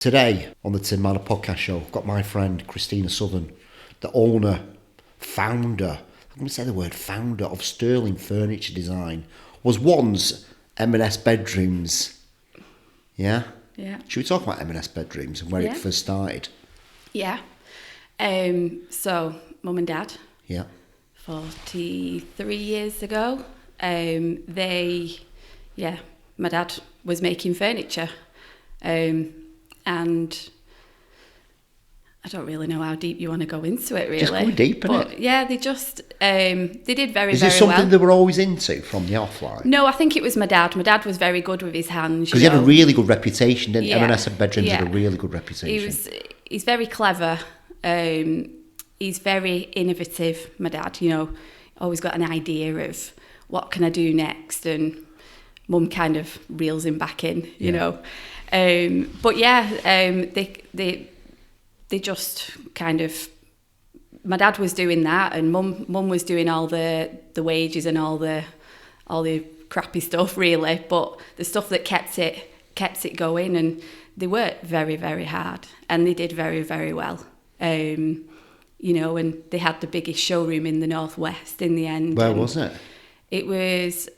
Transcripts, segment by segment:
Today on the Tim Marner podcast show, I've got my friend Kristina Southern, the owner, founder, I'm going to say the word founder of Stirling Furniture Design, was once M&S Bedrooms. Yeah? Yeah. Should we talk about M&S Bedrooms and where it first started? Yeah. So, mum and dad. Yeah. 43 years ago. My dad was making furniture. And I don't really know how deep you want to go into it, really. Just go deep, but yeah, they just they did very, very well. Is this something they were always into from the offline? No, I think it was my dad. My dad was very good with his hands. Because he had a really good reputation, didn't he? Yeah. M&S Bedrooms Yeah. had a really good reputation. He's very clever. He's very innovative, my dad, always got an idea of what can I do next, and mum kind of reels him back in, you know. They just kind of, my dad was doing that, and mum was doing all the wages and all the crappy stuff, really, but the stuff that kept it going, and they worked very, very hard, and they did very, very well. And they had the biggest showroom in the Northwest in the end. Where was it? It was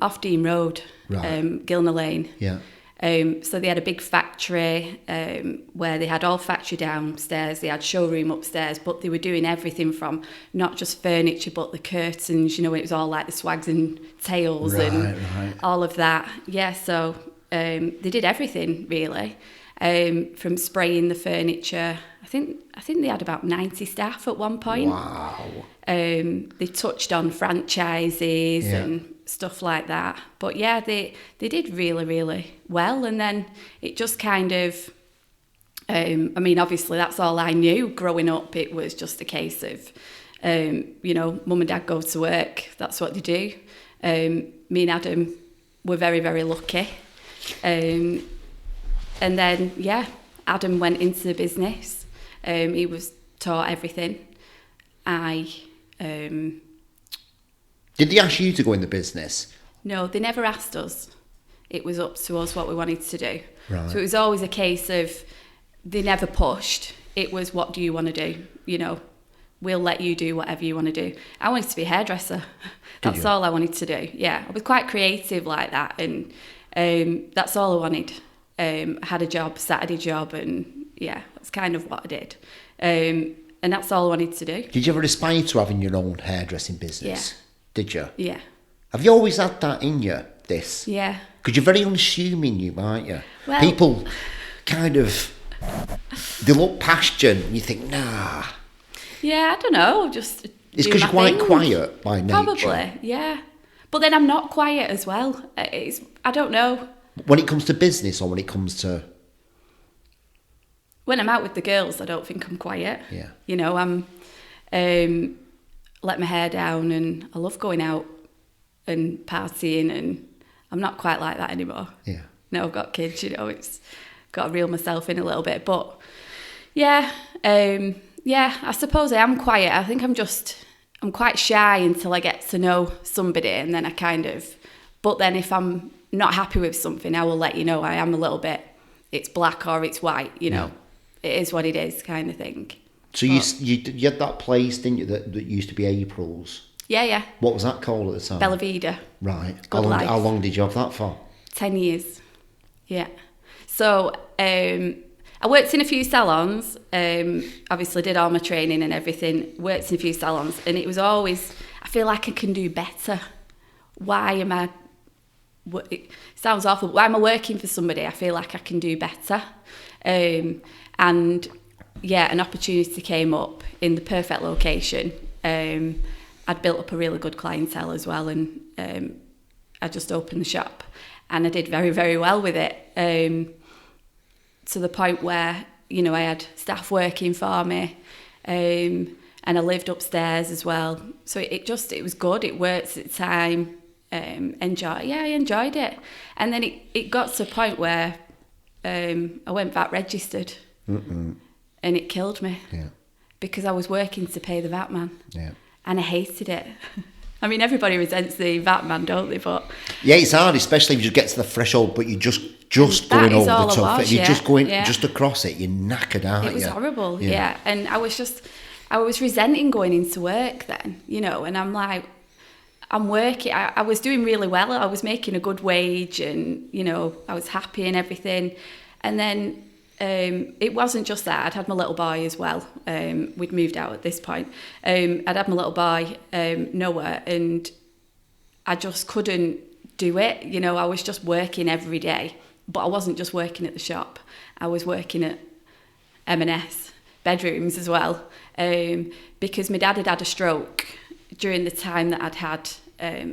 off Dean Road, right. Gilner Lane. Yeah. So they had a big factory where they had all factory downstairs, they had showroom upstairs, but they were doing everything from not just furniture but the curtains, it was all like the swags and tails and all of that. Yeah, so they did everything really, from spraying the furniture. I think they had about 90 staff at one point. Wow. They touched on franchises and stuff like that. But yeah, they did really, really well. And then it just kind of, obviously that's all I knew growing up. It was just a case of, mum and dad go to work. That's what they do. Me and Adam were very, very lucky. And then, Adam went into the business. He was taught everything. Did they ask you to go in the business? No, they never asked us. It was up to us what we wanted to do. Right. So it was always a case of, they never pushed. It was, what do you want to do? We'll let you do whatever you want to do. I wanted to be a hairdresser. That's all I wanted to do. Yeah, I was quite creative like that, and that's all I wanted. I had a job, Saturday job, and yeah, that's kind of what I did. And that's all I wanted to do. Did you ever aspire to having your own hairdressing business? Yeah. Did you? Yeah. Have you always had that in you, this? Yeah. Because you're very unassuming, aren't you? Well, people kind of, they look past you and you think, nah. Yeah, I don't know, just It's because you're quite quiet by nature. Probably, yeah. But then I'm not quiet as well. I don't know. When it comes to business or when it comes to... When I'm out with the girls, I don't think I'm quiet. Yeah. I'm let my hair down, and I love going out and partying, and I'm not quite like that anymore. Yeah. No, I've got kids, it's got to reel myself in a little bit. But yeah, I suppose I am quiet. I think I'm quite shy until I get to know somebody, and then but then if I'm not happy with something, I will let you know. I am a little bit, it's black or it's white, Yeah. It is what it is kind of thing. So you had that place, didn't you, that used to be April's? Yeah. What was that called at the time? Bella Vida. Right. Good life. How long did you have that for? 10 years. Yeah. So I worked in a few salons, obviously did all my training and everything, worked in a few salons, and it was always, I feel like I can do better. It sounds awful, but why am I working for somebody? I feel like I can do better. And yeah, an opportunity came up in the perfect location. I'd built up a really good clientele as well, and I just opened the shop, and I did very, very well with it, to the point where, I had staff working for me, and I lived upstairs as well. So it was good. It worked at the time. I enjoyed it. And then it got to a point where I went VAT registered. Mm-mm. And it killed me. Yeah. Because I was working to pay the VAT man. Yeah. And I hated it. I mean, everybody resents the VAT man, don't they? But yeah, it's hard, especially if you get to the threshold, but you just Just And going that is over the all I top. was, You're just going yeah. just across it. You're knackered, aren't you? It was horrible, yeah. And I was resenting going into work then, you know, and I'm like, I'm working, I was doing really well. I was making a good wage and, you know, I was happy and everything. And then it wasn't just that. I'd had my little boy as well. We'd moved out at this point. I'd had my little boy, Noah, and I just couldn't do it. You know, I was just working every day. But I wasn't just working at the shop. I was working at M&S bedrooms as well, because my dad had a stroke during the time that I'd had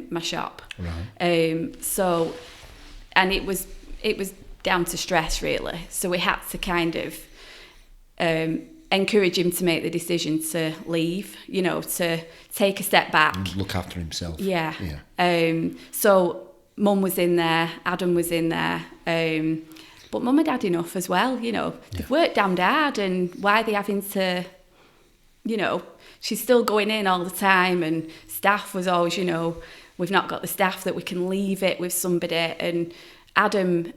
my shop. Right. So, and it was down to stress really. So we had to kind of encourage him to make the decision to leave, you know, to take a step back. And look after himself. Yeah. Yeah. So Mum was in there, Adam was in there, but Mum had had enough as well, you know. They've worked damned hard, and why are they having to, you know, she's still going in all the time, and staff was always, you know, we've not got the staff that we can leave it with somebody. And Adam,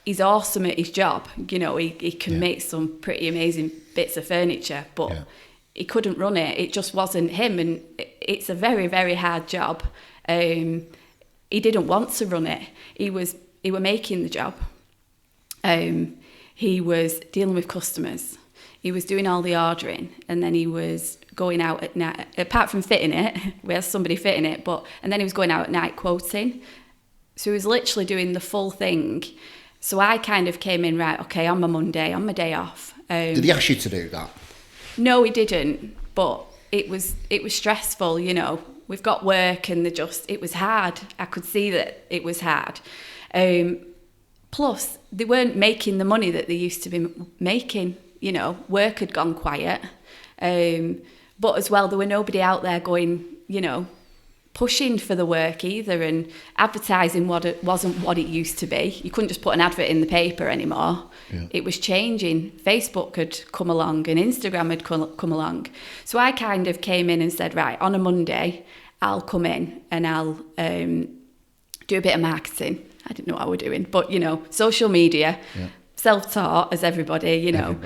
he's awesome at his job, you know, he can make some pretty amazing bits of furniture, but he couldn't run it. It just wasn't him, and it's a very, very hard job. He didn't want to run it. He were making the job. He was dealing with customers. He was doing all the ordering, and then he was going out at night. Apart from fitting it, we had somebody fitting it, and then he was going out at night quoting. So he was literally doing the full thing. So I kind of came in, right, okay, on my Monday, on my day off. Did he ask you to do that? No, he didn't. But it was stressful, you know. We've got work, and it was hard. I could see that it was hard. Plus, they weren't making the money that they used to be making. You know, work had gone quiet. But as well, there were nobody out there going, you know, pushing for the work either, and advertising wasn't what it used to be. You couldn't just put an advert in the paper anymore. Yeah. It was changing. Facebook had come along and Instagram had come along. So I kind of came in and said, right, on a Monday, I'll come in and I'll do a bit of marketing. I didn't know what I was doing, but, you know, social media, self-taught as everybody, you know.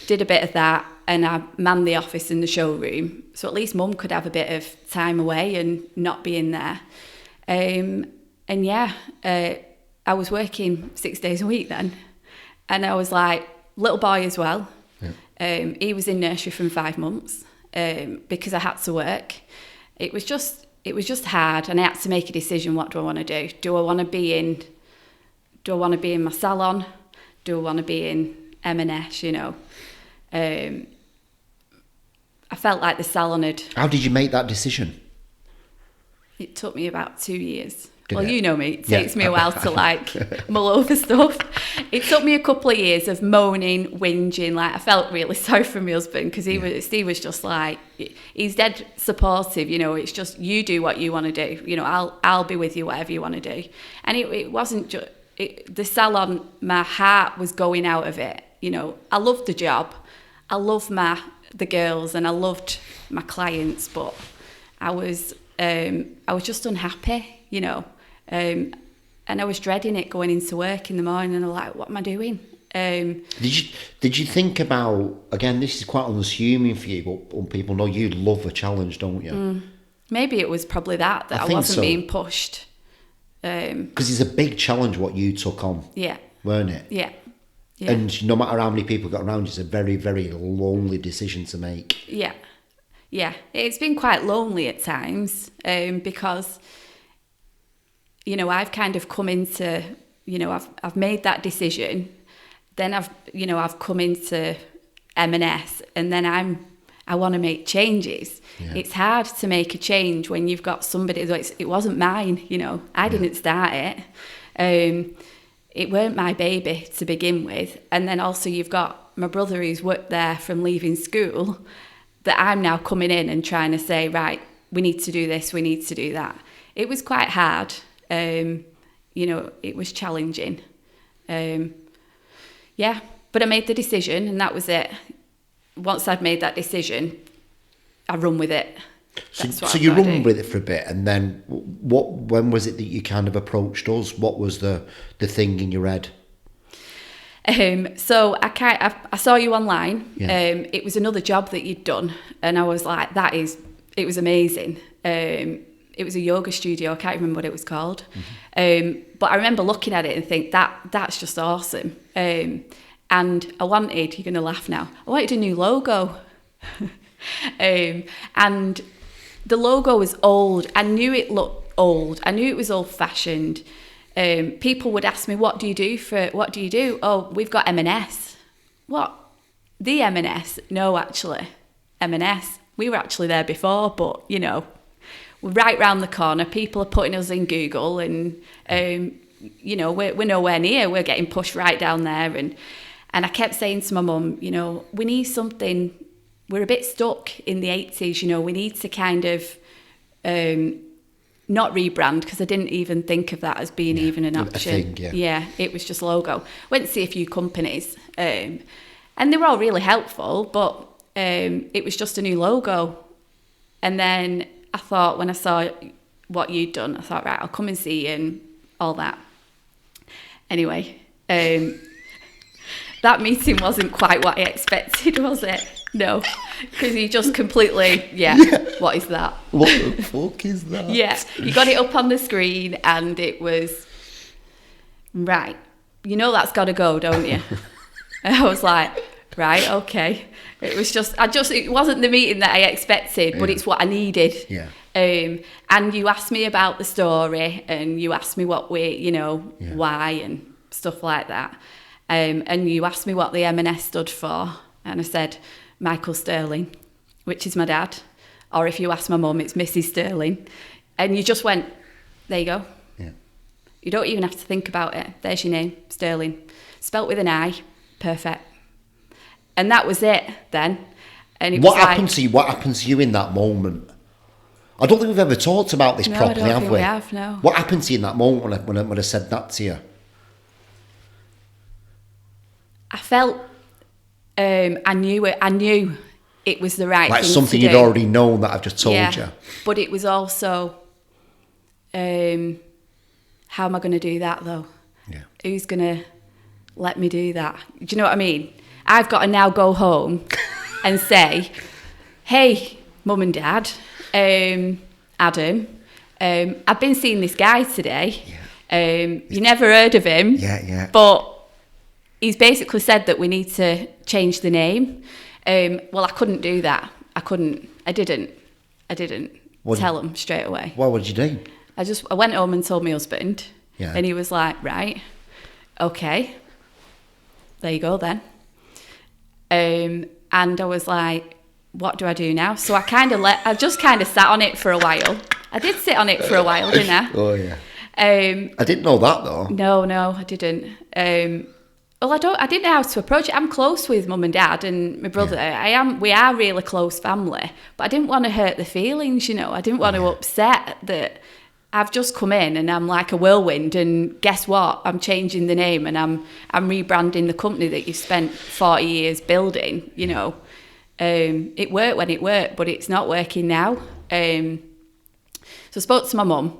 Did a bit of that, and I manned the office in the showroom, so at least Mum could have a bit of time away and not be in there. I was working 6 days a week then, and I was like, little boy as well. He was in nursery from 5 months because I had to work. It was just hard, and I had to make a decision. What do I want to do? Do I want to be in my salon? Do I want to be in M&S, you know? I felt like the salon had... How did you make that decision? It took me about 2 years. Did it? You know me, it takes me a while to mull over stuff. It took me a couple of years of moaning, whinging. Like, I felt really sorry for my husband, because he was just like, he's dead supportive, you know. It's just, you do what you want to do, you know. I'll be with you whatever you want to do. And it wasn't just the salon. My heart was going out of it, you know. I loved the job, I loved the girls, and I loved my clients, but I was just unhappy, you know. And I was dreading it, going into work in the morning, and I'm like, what am I doing? Did you think about, again, this is quite unassuming for you, but people know you love a challenge, don't you? Maybe it was probably that I wasn't being pushed. Because it's a big challenge what you took on, weren't it? Yeah. And no matter how many people got around you, it's a very, very lonely decision to make. Yeah, it's been quite lonely at times, because, you know, I've kind of come into, you know, I've made that decision, then I've come into M&S, and then I want to make changes. Yeah. It's hard to make a change when you've got somebody. It wasn't mine, you know. I didn't start it. It weren't my baby to begin with. And then also you've got my brother who's worked there from leaving school, that I'm now coming in and trying to say, right, we need to do this, we need to do that. It was quite hard. You know, it was challenging. But I made the decision, and that was it. Once I'd made that decision, I run with it. So you run with it for a bit, and then when was it that you kind of approached us? What was the thing in your head? So I saw you online. Yeah. It was another job that you'd done, and I was like, it was amazing. It was a yoga studio. I can't remember what it was called. Mm-hmm. But I remember looking at it and think that's just awesome. And I wanted, you're going to laugh now, I wanted a new logo. And the logo was old. I knew it looked old. I knew it was old fashioned. People would ask me, what do you do? Oh, we've got M&S. What? The M&S? No, actually. M&S. We were actually there before, but, you know, we're right round the corner. People are putting us in Google and, you know, we're nowhere near. We're getting pushed right down there. And I kept saying to my mum, you know, we need something. We're a bit stuck in the 80s, you know, we need to kind of not rebrand, because I didn't even think of that as being even an option. Yeah, it was just logo. Went to see a few companies and they were all really helpful, but it was just a new logo. And then I thought, when I saw what you'd done, I thought, right, I'll come and see you and all that. Anyway, that meeting wasn't quite what I expected, was it? No, because you just completely, what is that? What the fuck is that? Yeah, you got it up on the screen and it was, right, you know that's got to go, don't you? And I was like, right, okay. It was just, it wasn't the meeting that I expected, but it's what I needed. Yeah. And you asked me about the story and you asked me what why and stuff like that. And you asked me what the M&S stood for. And I said, Michael Stirling, which is my dad. Or if you ask my mum, it's Mrs. Stirling. And you just went, there you go. Yeah. You don't even have to think about it. There's your name, Stirling. Spelt with an I. Perfect. And that was it then. And what happened to you? What happened to you in that moment? I don't think we've ever talked about this properly, have we? We have, no. What happened to you in that moment when I said that to you? I felt, I knew it was the right thing to do. Like something you'd already known that I've just told you. But it was also, how am I going to do that though? Yeah. Who's going to let me do that? Do you know what I mean? I've got to now go home and say, hey, mum and dad, Adam, I've been seeing this guy today. Yeah. You never heard of him. Yeah. But he's basically said that we need to change the name. Well, I couldn't do that. I didn't tell him straight away. What did you do? I went home and told my husband. Yeah. And he was like, right, okay, there you go then. And I was like, what do I do now? So I just kind of sat on it for a while. I did sit on it for a while, didn't I? Oh yeah. I didn't know that though. No, I didn't. Well, I didn't know how to approach it. I'm close with mum and dad and my brother. Yeah. We are really close family, but I didn't want to hurt the feelings, you know. I didn't want to upset that I've just come in and I'm like a whirlwind, and guess what? I'm changing the name and I'm rebranding the company that you've spent 40 years building, you know. It worked when it worked, but it's not working now. So I spoke to my mum,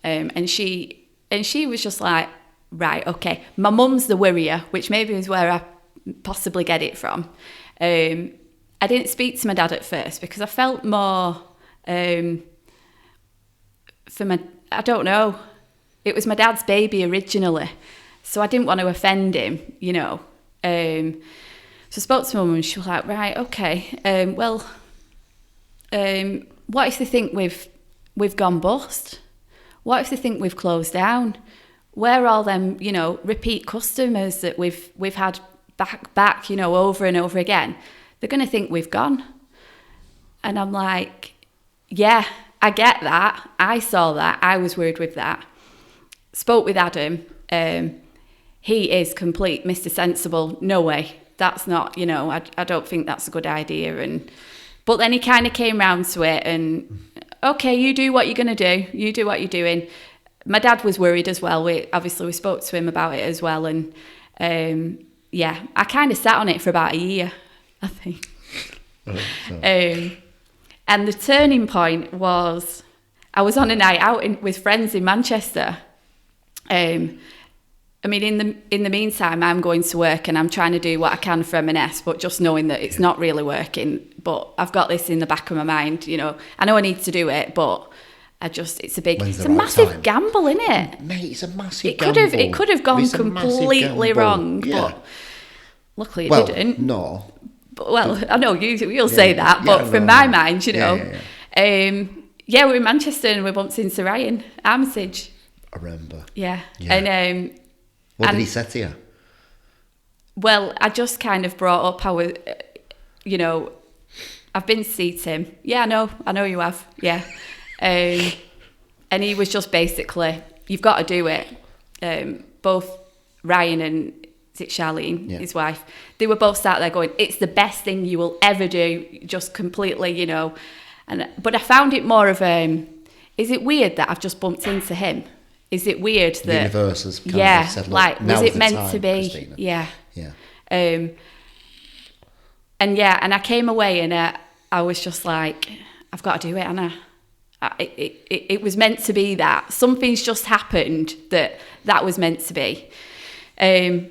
and she was just like, right, okay. My mum's the worrier, which maybe is where I possibly get it from. I didn't speak to my dad at first because I felt more I don't know. It was my dad's baby originally, so I didn't want to offend him, you know. So I spoke to my mum and she was like, right, okay. Well, what if they think we've gone bust? What if they think we've closed down? Where are all them, you know, repeat customers that we've had back, you know, over and over again? They're going to think we've gone. And I'm like, yeah, I get that. I saw that. I was worried with that. Spoke with Adam. He is complete Mr. Sensible. No way. That's not, you know, I don't think that's a good idea. But then he kind of came round to it and, okay, you do what you're going to do. You do what you're doing. My dad was worried as well. We spoke to him about it as well. And, I kind of sat on it for about a year, I think. And the turning point was, I was on a night out with friends in Manchester. I mean, in the meantime, I'm going to work and I'm trying to do what I can for M&S, but just knowing that it's not really working. But I've got this in the back of my mind, you know. I know I need to do it, but it's a massive gamble, isn't it? Mate, it's a massive gamble. It could have gone completely wrong, but luckily it didn't. No. But, well, I know you'll say that, but from my mind, you know. We were in Manchester and we bumped into Ryan Armitage. I remember. Yeah. And what did he say to you? Well, I just kind of brought up how, you know, I've been to see Tim. Yeah, I know you have. Yeah. And he was just basically, you've got to do it. Both Ryan and is it Charlene, his wife, they were both sat there going, it's the best thing you will ever do, just completely, you know. But I found it more of is it weird that I've just bumped into him? Is it weird that... The universe has kind of said, look, was it meant to be? Kristina. Yeah. Yeah. And I came away and I was just like, I've got to do it, Anna. It was meant to be that. Something's just happened that was meant to be. Then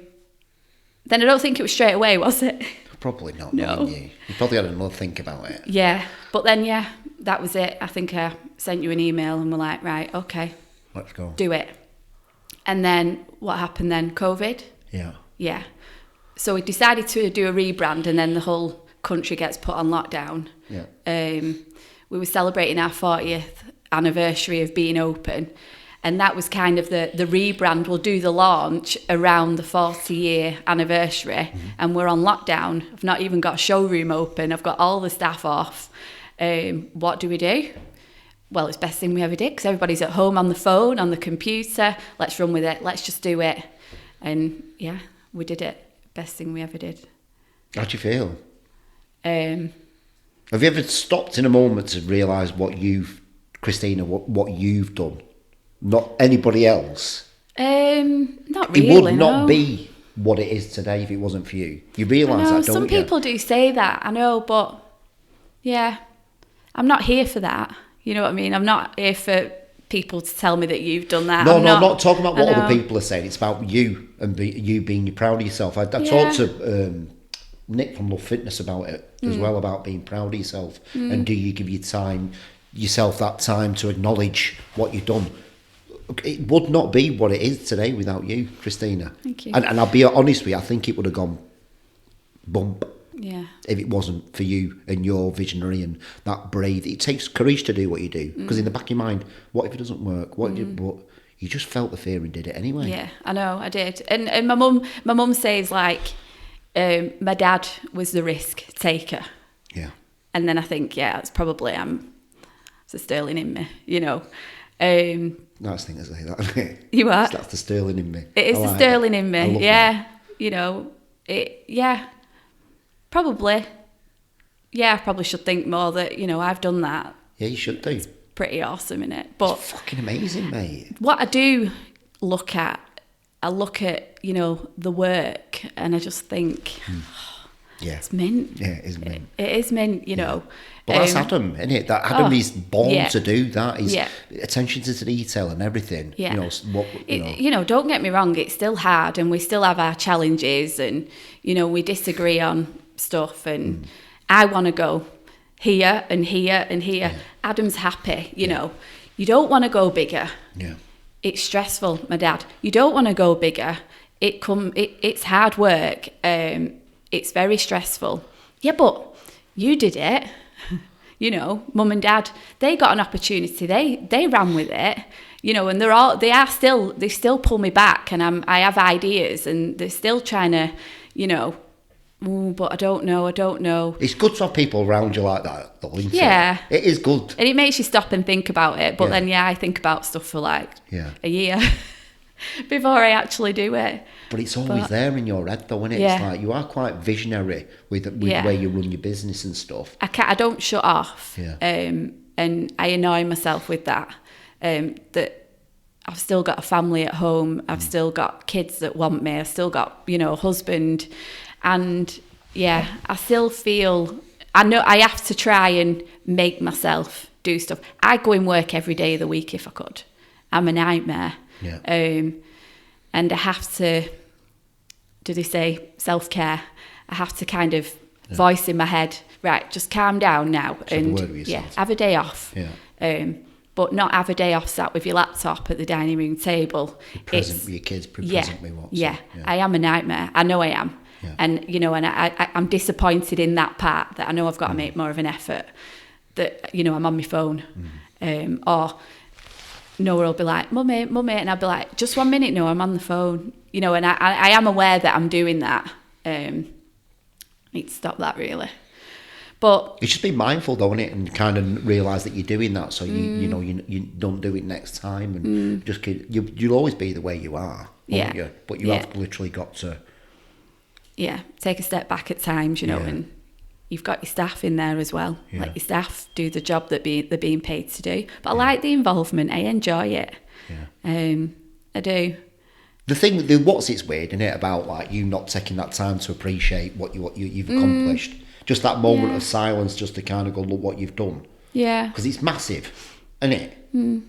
I don't think it was straight away, was it? Probably not. No. You probably had another think about it. Yeah. But then, that was it. I think I sent you an email and we're like, right, okay. Let's go. Do it. And then what happened then? COVID? Yeah. Yeah. So we decided to do a rebrand and then the whole country gets put on lockdown. Yeah. We were celebrating our 40th anniversary of being open. And that was kind of the rebrand. We'll do the launch around the 40-year anniversary. Mm-hmm. And we're on lockdown. I've not even got a showroom open. I've got all the staff off. What do we do? Well, it's the best thing we ever did because everybody's at home on the phone, on the computer. Let's run with it. Let's just do it. And yeah, we did it. Best thing we ever did. How do you feel? Have you ever stopped in a moment to realise Kristina, what you've done? Not anybody else? Not really, it would not be what it is today if it wasn't for you. You realise that, don't you? Some people do say that, I know, but yeah, I'm not here for that. You know what I mean? I'm not here for people to tell me that you've done that. I'm not talking about what other people are saying. It's about you and you being proud of yourself. I talked to Nick from Love Fitness about it as well, about being proud of yourself. And do you give yourself that time to acknowledge what you've done? It would not be what it is today without you, Kristina. Thank you. And I'll be honest with you, I think it would have gone bump. Yeah. If it wasn't for you and your visionary and that brave, it takes courage to do what you do. Because in the back of your mind, what if it doesn't work? But you just felt the fear and did it anyway. Yeah, I know, I did. And my mum says like, my dad was the risk taker. Yeah. And then I think, it's probably it's a Stirling in me, you know. Nice thing to say that. You what? That's the Stirling in me. It is the Stirling in me. Yeah. That. You know, probably. Yeah, I probably should think more that, you know, I've done that. Yeah, you should do. It's pretty awesome, innit? But it's fucking amazing, mate. What I do look at, you know, the work and I just think, it's mint. Yeah, it is mint. It is mint, you know. But that's Adam, isn't it? That Adam is born to do that. He's attention to detail and everything. Yeah. You know, don't get me wrong, it's still hard and we still have our challenges and, you know, we disagree on stuff and I want to go here and here and here. Yeah. Adam's happy, you know. You don't want to go bigger. Yeah. It's stressful, my dad. You don't want to go bigger. It's hard work. It's very stressful. Yeah, but you did it. You know, mum and dad, they got an opportunity. They ran with it. You know, and they still pull me back, and I have ideas, and they're still trying to, you know. But I don't know. It's good to have people around you like that, though, isn't it? It is good. And it makes you stop and think about it. But then, I think about stuff for like a year before I actually do it. But it's always there in your head, though, isn't it? It's like you are quite visionary with where you run your business and stuff. I don't shut off. Yeah. And I annoy myself with that. That I've still got a family at home. I've still got kids that want me. I've still got, you know, a husband. And I still feel I know I have to try and make myself do stuff. I'd go in work every day of the week if I could. I'm a nightmare. Yeah. And I have to, do they say self-care? I have to kind of voice in my head, right, just calm down now. Just have a word with yourself. Have a day off. Yeah. But not have a day off sat with your laptop at the dining room table. Present with your kids, present with what. Yeah, I am a nightmare. I know I am. Yeah. And, you know, and I'm disappointed in that part, that I know I've got to make more of an effort, that, you know, I'm on my phone. Or Noah will be like, mummy, and I'll be like, just 1 minute, no, I'm on the phone. You know, and I am aware that I'm doing that. Need to stop that, really. But it's just be mindful, though, innit, and kind of realise that you're doing that, so you know you don't do it next time, and just you'll always be the way you are, won't you? But you have literally got to take a step back at times, you know, and you've got your staff in there as well. Yeah. Let your staff do the job that they're being paid to do. But I like the involvement. I enjoy it. Yeah. I do. The thing, what's it's weird, isn't it, about like you not taking that time to appreciate what you've accomplished. Just that moment of silence, just to kind of go, look what you've done. Yeah. Because it's massive, isn't it?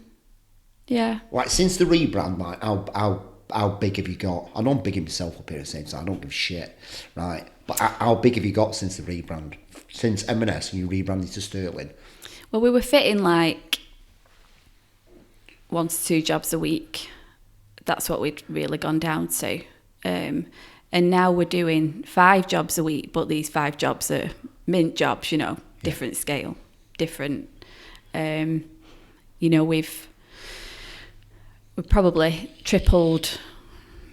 Yeah. Like since the rebrand, like how big have you got? I know I'm bigging myself up here at the same time. I don't give a shit, right? But how big have you got since the rebrand? Since M&S and you rebranded to Stirling? Well, we were fitting like 1 to 2 jobs a week. That's what we'd really gone down to. And now we're doing 5 jobs a week, but these 5 jobs are mint jobs, you know, different scale, different. You know, we've probably tripled,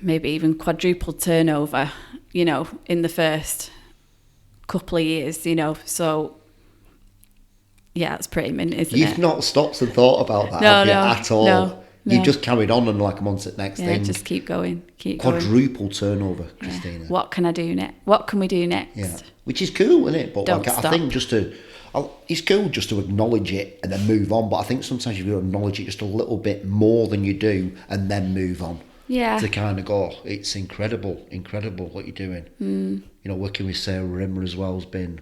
maybe even quadrupled turnover, you know, in the first couple of years, you know. So, yeah, it's pretty mint, isn't it? You've not stopped and thought about that, have you, at all? No. You've just carried on and like I'm on to the next thing. Just keep going. Quadruple turnover, Kristina. Yeah. What can I do next? What can we do next? Yeah, which is cool, isn't it? But Don't like, stop. I think it's cool just to acknowledge it and then move on. But I think sometimes you've got to acknowledge it just a little bit more than you do and then move on. Yeah. To kind of go, it's incredible what you're doing. You know, working with Sarah Rimmer as well has been.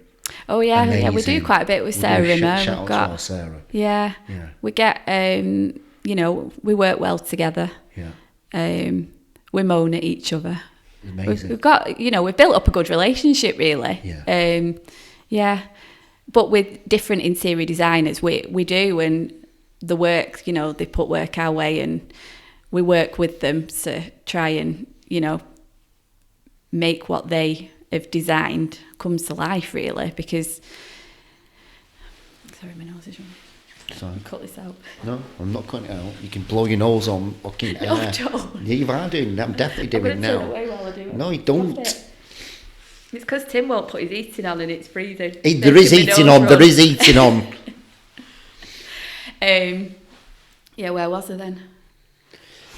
Oh yeah, amazing. yeah, we do quite a bit with Sarah Rimmer. Shout out to our Sarah. Yeah. We get you know, we work well together. Yeah. We moan at each other. Amazing. We've got, you know, we've built up a good relationship, really. Yeah. Yeah. But with different interior designers, we do, and the work, you know, they put work our way, and we work with them to try and, you know, make what they have designed come to life, really. Because, sorry, my nose is running. Sorry. Cut this out. No, I'm not cutting it out. You can blow your nose on fucking air. No, don't. Yeah, you are doing that. I'm definitely doing it now. I'm going to turn away while I do it. No, you don't. It's because Tim won't put his heating on and it's freezing. There is heating on. There is heating on. Yeah, where was I then?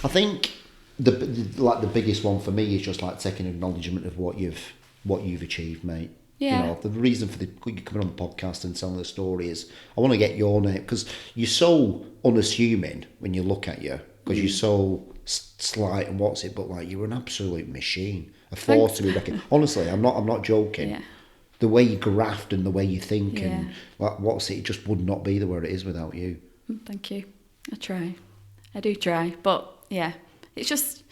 I think the biggest one for me is just like taking acknowledgement of what you've achieved, mate. Yeah. You know, the reason for you coming on the podcast and telling the story is I want to get your name, because you're so unassuming when you look at you, because you're so slight and what's it, but like you're an absolute machine, a force to be reckoned. Honestly, I'm not joking. Yeah. The way you graft and the way you think Yeah. and like what's it just would not be the where it is without you. Thank you. I do try, but yeah, it's just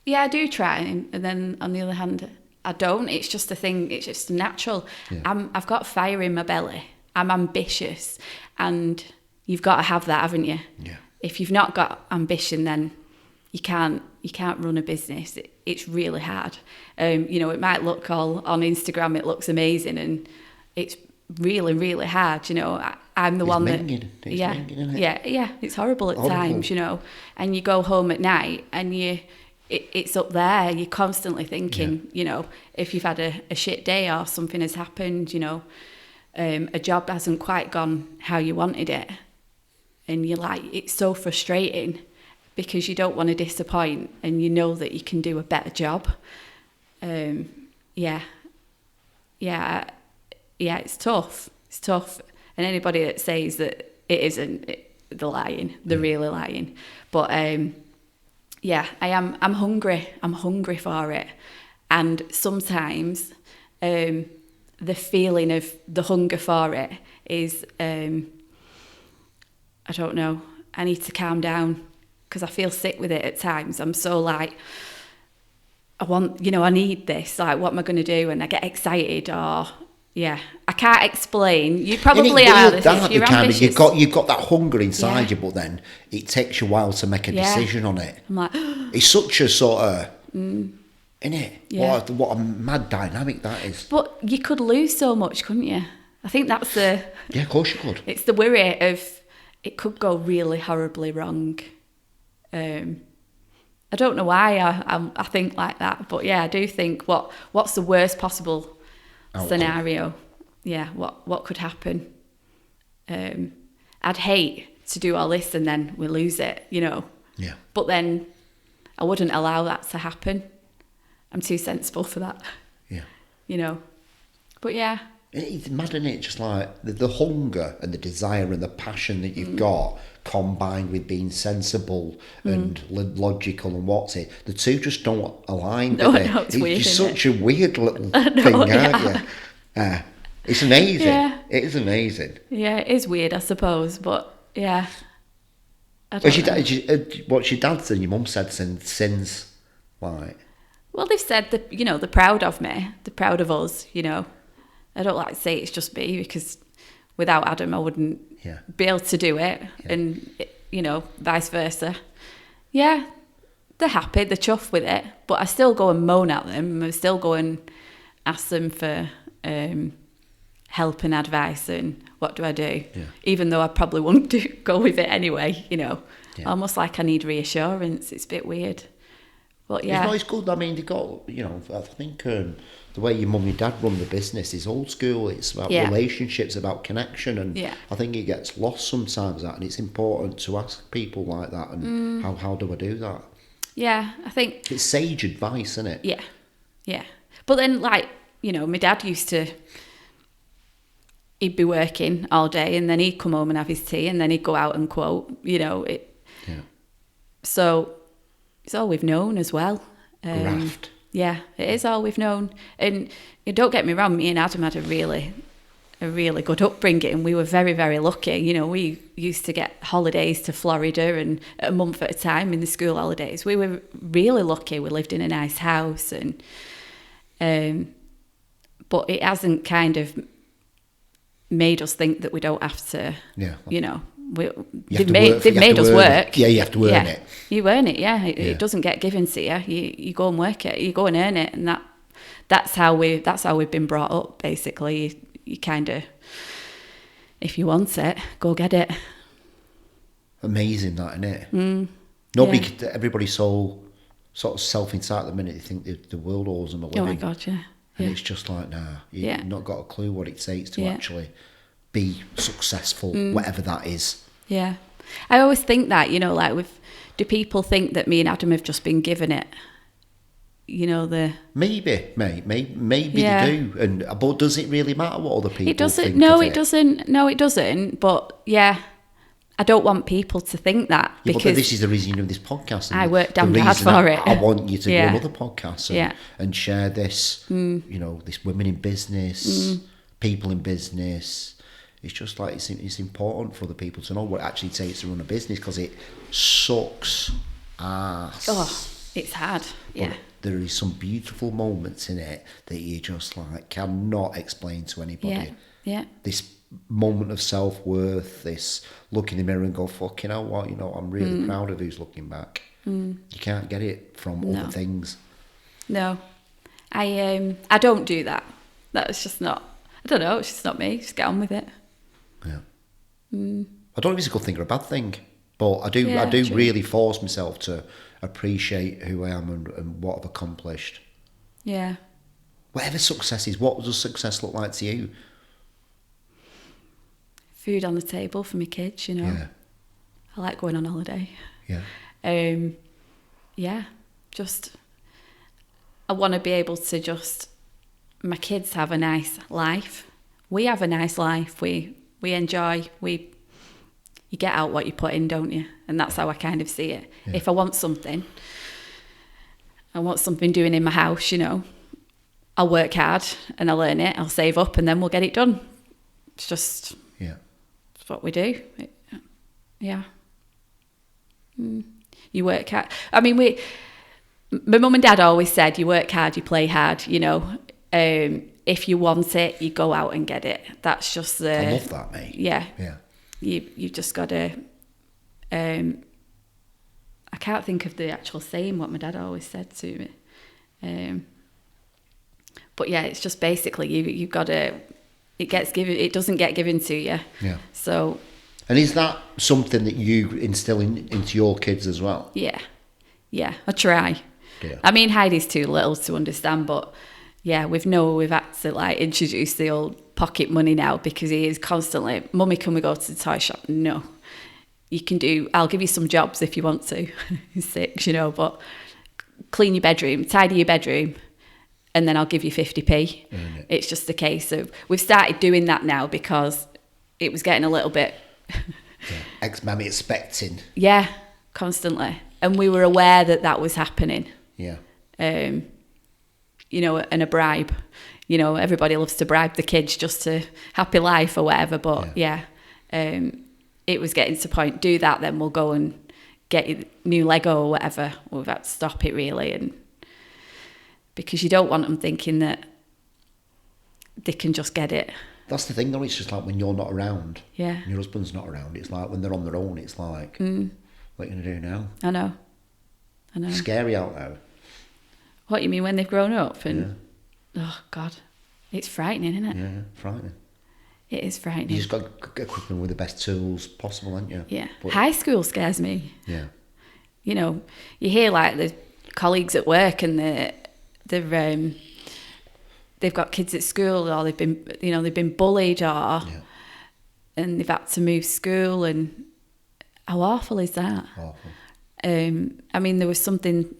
I do try, and then on the other hand I don't. It's just a thing. It's just natural. Yeah. I've got fire in my belly. I'm ambitious, and you've got to have that, haven't you? Yeah. If you've not got ambition, then you can't run a business. It's really hard. You know, it might look all on Instagram. It looks amazing, and it's really, really hard. You know, I'm the one minging. that It's minging, isn't it? yeah. It's horrible at times. You know, and you go home at night and it's up there. You're constantly thinking, you know, if you've had a shit day or something has happened, you know, a job hasn't quite gone how you wanted it. And you're like, it's so frustrating because you don't want to disappoint and you know that you can do a better job. Yeah, it's tough. It's tough. And anybody that says that it isn't, they're lying. They're really lying. But, yeah, I'm hungry. I'm hungry for it. And sometimes the feeling of the hunger for it is, I don't know, I need to calm down because I feel sick with it at times. I'm so like, I need this. Like, what am I going to do? And I get excited or, yeah, I can't explain. You probably are. You're ambitious. You've got that hunger inside you, but then it takes you a while to make a decision on it. I'm like, it's such a sort of, isn't it? Yeah. What a mad dynamic that is. But you could lose so much, couldn't you? I think that's the... Yeah, of course you could. It's the worry of it could go really horribly wrong. I don't know why I think like that, but yeah, I do think what's the worst possible scenario? Yeah, what could happen? I'd hate to do all this and then we lose it, Yeah. But then I wouldn't allow that to happen. I'm too sensible for that. Yeah. But yeah. It's mad, isn't it? Just like the hunger and the desire and the passion that you've got combined with being sensible and logical and the two just don't align, do they? It's weird, just such a weird little thing, aren't you? It's amazing. Yeah. It is amazing. Yeah, it is weird, I suppose, but yeah. What's your dad said, your mum said since, like? Well, they've said that, they're proud of me. They're proud of us, I don't like to say it's just me because without Adam I wouldn't be able to do it, and vice versa. Yeah, they're happy, they're chuffed with it, but I still go and moan at them. I still go and ask them for help and advice and what do I do, even though I probably wouldn't go with it anyway. Almost like I need reassurance. It's a bit weird, but yeah, it's good. I mean, they got I think. The way your mum and dad run the business is old school. It's about relationships, about connection, and I think it gets lost sometimes. And it's important to ask people like that. And how do I do that? Yeah, I think it's sage advice, isn't it? Yeah, yeah. But then, like my dad he'd be working all day, and then he'd come home and have his tea, and then he'd go out and quote. So it's all we've known as well. Graft. Yeah, it is all we've known. And don't get me wrong, me and Adam had a really good upbringing. We were very, very lucky. We used to get holidays to Florida and a month at a time in the school holidays. We were really lucky. We lived in a nice house, and but it hasn't kind of made us think that we don't have to. Yeah. They've made us work. Yeah, you have to earn it. You earn it, It doesn't get given to you. You go and work it. You go and earn it, and that's how we've been brought up. Basically, you kind of, if you want it, go get it. Amazing, that, isn't it? Everybody's so sort of self-inside at the minute. They think the world owes them a living. Oh my God, yeah. And it's just like, you've not got a clue what it takes to actually be successful, whatever that is. Yeah. I always think that, do people think that me and Adam have just been given it? Maybe, mate. Maybe they do. But does it really matter what other people it doesn't, think no, of it doesn't. No, it doesn't. But yeah, I don't want people to think that, because but this is the reason you do this podcast. I work damn hard for it. I want you to do another podcast and share this, this women in business, people in business. It's just like it's important for the people to know what it actually takes to run a business, because it sucks ass. Oh, it's hard. Yeah. But there is some beautiful moments in it that you just like cannot explain to anybody. Yeah. This moment of self-worth, this look in the mirror and go, fucking hell, what, I'm really proud of who's looking back. You can't get it from other things. No. I don't do that. That's just not, I don't know, it's just not me. Just get on with it. Yeah. I don't know if it's a good thing or a bad thing, but I do really force myself to appreciate who I am and what I've accomplished. Yeah. Whatever success is, what does success look like to you? Food on the table for my kids, Yeah. I like going on holiday. Yeah. Just, I want to be able to my kids have a nice life. We have a nice life. We enjoy, you get out what you put in, don't you? And that's how I kind of see it. Yeah. If I want something doing in my house, I'll work hard and I'll earn it, I'll save up, and then we'll get it done. It's just it's what we do. You work hard. I mean, my mum and dad always said, you work hard, you play hard, you know. If you want it, you go out and get it. That's just the... I love that, mate. Yeah. Yeah. You just got to... I can't think of the actual saying, what my dad always said to me. But yeah, it's just basically, you've got to... It doesn't get given to you. Yeah. So... And is that something that you instill into your kids as well? Yeah. Yeah, I try. Yeah. I mean, Heidi's too little to understand, but yeah, we've had to like introduce the old pocket money now, because he is constantly, Mummy, can we go to the toy shop? No. I'll give you some jobs if you want to. He's 6, you know, but clean your bedroom, tidy your bedroom, and then I'll give you 50p. It's just a case of, we've started doing that now because it was getting a little bit... Ex-mammy expecting. Yeah, constantly. And we were aware that was happening. Yeah. You know, and a bribe. You know, everybody loves to bribe the kids just to happy life or whatever. But it was getting to the point, do that, then we'll go and get you new Lego or whatever. We've had to stop it really. And because you don't want them thinking that they can just get it. That's the thing though, it's just like when you're not around, yeah, and your husband's not around, it's like when they're on their own, it's like, what are you going to do now? I know. It's scary out now. What, you mean when they've grown up? And oh God, it's frightening, isn't it? Yeah, frightening. It is frightening. You just got to equip them with the best tools possible, haven't you? Yeah. But high school scares me. Yeah. You know, you hear like the colleagues at work and they've got kids at school, or they've been bullied, and they've had to move school, and how awful is that? Awful. I mean, there was something,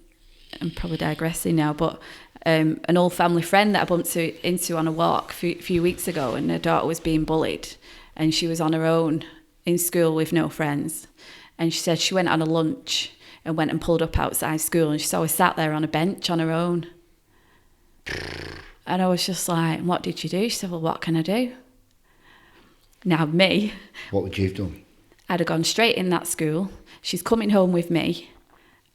I'm probably digressing now, but an old family friend that I bumped into on a walk a few weeks ago, and her daughter was being bullied, and she was on her own in school with no friends, and she said she went on a lunch and went and pulled up outside school, and she saw her sat there on a bench on her own. And I was just like, what did you do? She said, well, what can I do? Now, me... What would you have done? I'd have gone straight in that school. She's coming home with me,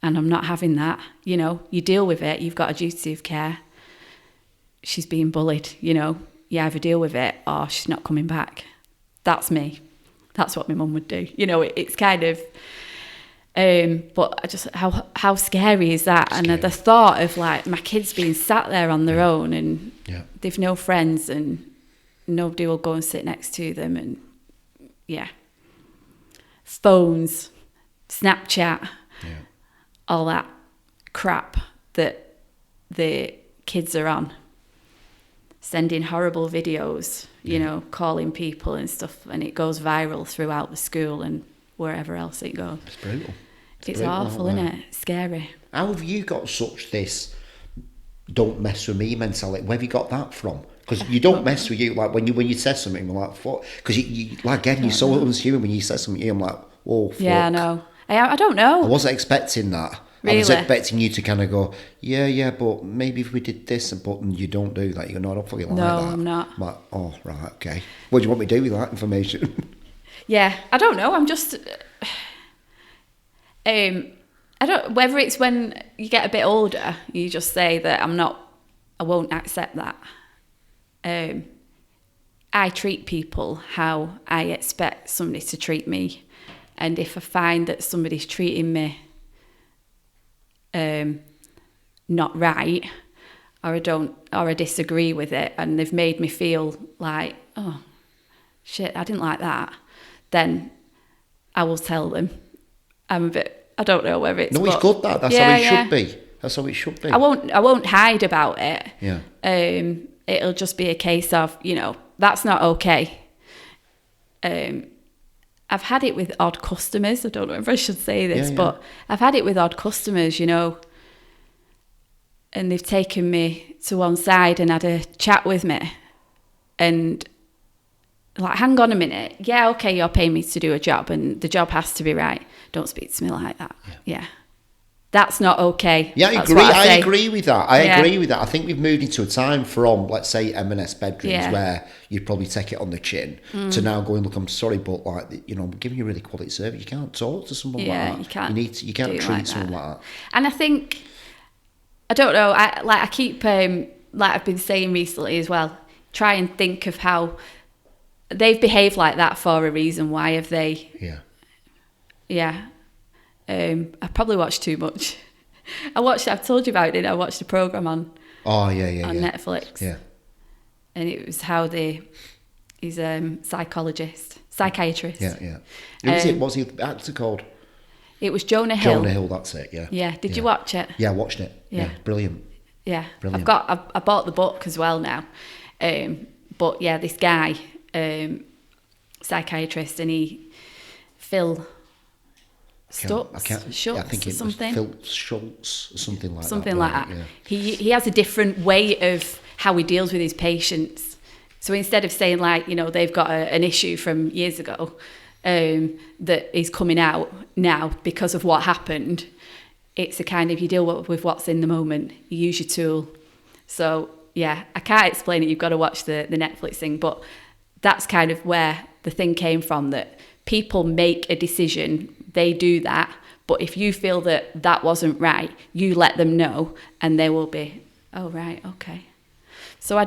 and I'm not having that. You know, you deal with it. You've got a duty of care. She's being bullied, you know. You either deal with it or she's not coming back. That's me. That's what my mum would do. You know, it's kind of... but I just, how scary is that? Scary. And the thought of like my kids being sat there on their own, and they've no friends, and nobody will go and sit next to them, and phones, Snapchat, all that crap that the kids are on, sending horrible videos, you know, calling people and stuff, and it goes viral throughout the school and wherever else it goes. It's brutal. It's awful, isn't it? It's scary. How have you got such this don't mess with me mentality? Where have you got that from? Because you don't mess with you. Like when you say something, I'm like, fuck. Because you like, again, you're so unshuman when you say something, I'm like, oh, fuck. Yeah, I know. I don't know. I wasn't expecting that. Really? I was expecting you to kind of go, yeah, but maybe if we did this, but you don't do that. You're not up for it like that. No, I'm not. I'm like, oh, right, okay. What do you want me to do with that information? Yeah, I don't know. I'm just... I don't... Whether it's when you get a bit older, you just say that I won't accept that. I treat people how I expect somebody to treat me. And if I find that somebody's treating me not right, or I disagree with it, and they've made me feel like, oh, shit, I didn't like that, then I will tell them. I'm a bit, I don't know whether it's... No, it's good that. That's how it should be. That's how it should be. I won't hide about it. Yeah. It'll just be a case of, you know, that's not okay. I've had it with odd customers. I don't know if I should say this, but I've had it with odd customers, you know, and they've taken me to one side and had a chat with me, and like, hang on a minute. Yeah, okay, you're paying me to do a job, and the job has to be right. Don't speak to me like that. Yeah. That's not okay. Yeah, I That's agree. what I say. agree with that. I agree with that. I think we've moved into a time from, let's say, M&S bedrooms where you'd probably take it on the chin to now going, look, I'm sorry, but like, you know, I'm giving you really quality service. You can't talk to someone like that. You can't. You can't treat someone like that. And I think, I don't know. I keep like I've been saying recently as well. Try and think of how they've behaved like that for a reason. Why have they? Yeah. Yeah. I probably watched too much. I've told you about it, didn't I? I watched a programme on Netflix. Yeah. And it was how he's a psychiatrist. Yeah. Who was it? What's the actor called? It was Jonah Hill. Jonah Hill, that's it, yeah. Yeah. Did you watch it? Yeah, I watched it. Yeah. Brilliant. Yeah. Brilliant. I bought the book as well now. But yeah, this guy, psychiatrist, and Phil Stutz, I think it was Phil Schultz or something like that. Something like that. Yeah. He has a different way of how he deals with his patients. So instead of saying like, you know, they've got an issue from years ago that is coming out now because of what happened, it's a kind of, you deal with what's in the moment, you use your tool. So yeah, I can't explain it, you've got to watch the Netflix thing, but that's kind of where the thing came from, that people make a decision, they do that, but if you feel that wasn't right, you let them know and they will be, oh right, okay. So I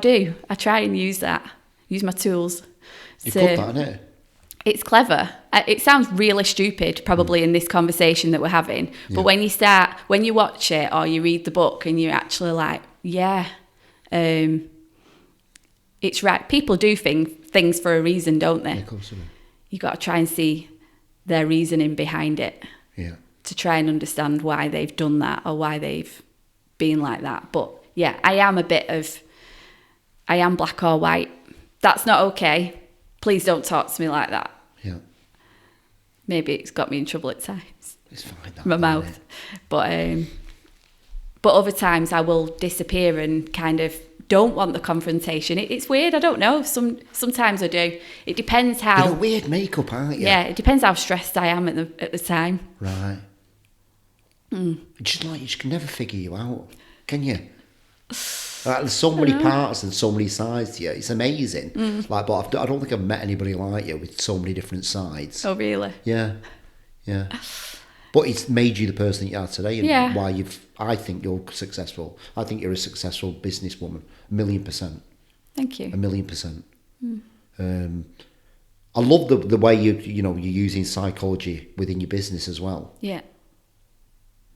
try and use my tools. You've got that, innit? It's clever. It sounds really stupid probably in this conversation that we're having, but when you watch it or you read the book and you're actually like, yeah, it's right. People do things for a reason, don't they? Of course. You got to try and see their reasoning behind it. Yeah. To try and understand why they've done that or why they've been like that. But yeah, I am black or white. That's not okay. Please don't talk to me like that. Yeah. Maybe it's got me in trouble at times. It's fine. My mouth. But other times I will disappear and kind of don't want the confrontation. It's weird. I don't know. Sometimes I do. It depends how. You're a weird makeup, aren't you? Yeah. It depends how stressed I am at the time. Right. You just can never figure you out, can you? Like, there's so many parts and so many sides to you. It's amazing. Like, but I don't think I've met anybody like you with so many different sides. Oh, really? Yeah. But it's made you the person that you are today, and why I think you're successful. I think you're a successful businesswoman, 1,000,000%. Thank you. 1,000,000%. I love the way you're using psychology within your business as well. Yeah.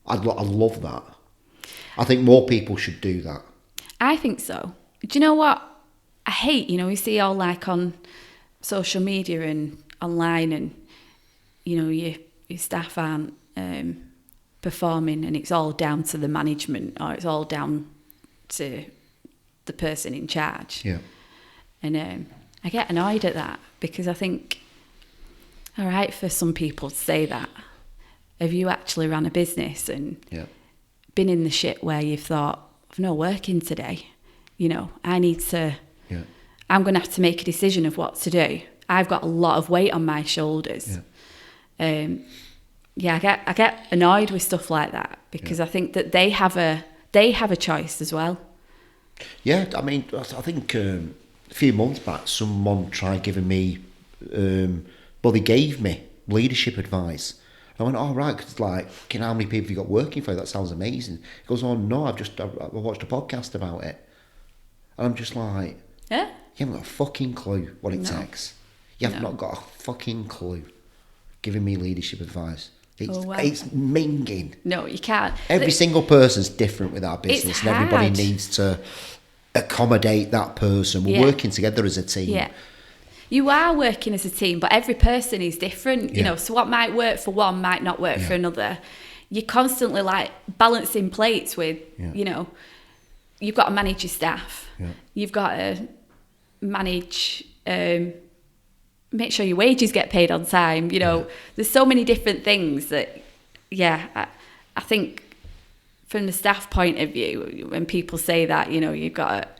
I love that. I think more people should do that. I think so. Do you know what I hate? You see all like on social media and online, and your staff aren't performing, and it's all down to the management, or it's all down to the person in charge. Yeah. And I get annoyed at that, because I think, all right, for some people to say that, have you actually run a business and been in the shit where you've thought, I've no working today, I need to, I'm going to have to make a decision of what to do. I've got a lot of weight on my shoulders. I get annoyed with stuff like that, because I think that they have a choice as well. Yeah, I mean, I think a few months back, someone tried giving me, they gave me leadership advice. I went, oh, right, because how many people have you got working for you? That sounds amazing. He goes, oh, no, I watched a podcast about it. And I'm just like, you haven't got a fucking clue what it takes. You have not got a fucking clue giving me leadership advice. It's minging. No, you can't. Every single person's different with our business, and everybody needs to accommodate that person. We're working together as a team. Yeah. You are working as a team, but every person is different, so what might work for one might not work for another. You're constantly balancing plates with, you've got to manage your staff. Yeah. You've got to manage, make sure your wages get paid on time. There's so many different things that, I think from the staff point of view, when people say that, you've got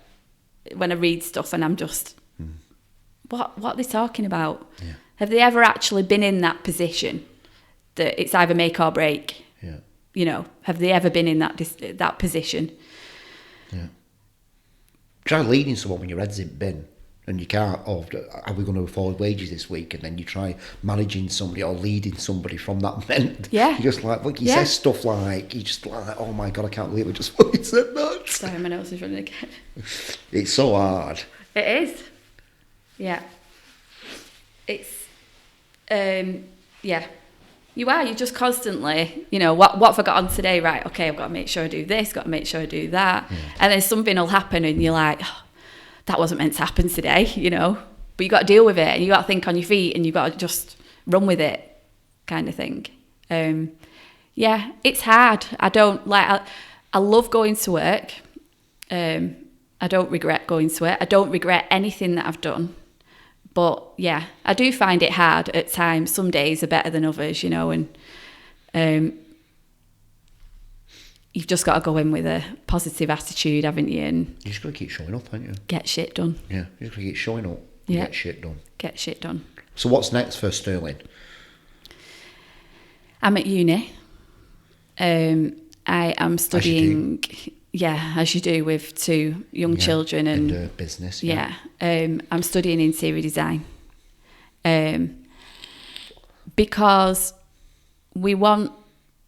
to, when I read stuff and I'm just, what are they talking about? Have they ever actually been in that position that it's either make or break? you know, have they ever been in that position? Yeah. Try leading someone when your head's in bin and you can't, are we going to afford wages this week? And then you try managing somebody or leading somebody from that moment. Yeah. You're just like, look, he says stuff like, you just like, oh my God, I can't believe it just fucking said that. Sorry, my nose is running again. It's so hard. It is. Yeah. It's, yeah. You're just constantly, you know, what have I got on today? Right, okay, I've got to make sure I do this, got to make sure I do that. Yeah. And then something will happen and you're like, oh, that wasn't meant to happen today, you know. But you got to deal with it and you got to think on your feet and you got to just run with it, kind of thing. Yeah, it's hard. I love going to work. I don't regret going to it. I don't regret anything that I've done. But yeah, I do find it hard at times. Some days are better than others, you know, and you've just got to go in with a positive attitude, haven't you? And you just got to keep showing up, haven't you? Get shit done. Yeah, you just got to keep showing up. Yeah. Get shit done. Get shit done. So what's next for Stirling? I'm at uni. I am studying. As you do with two young children and business. Yeah. I'm studying interior design. Because we want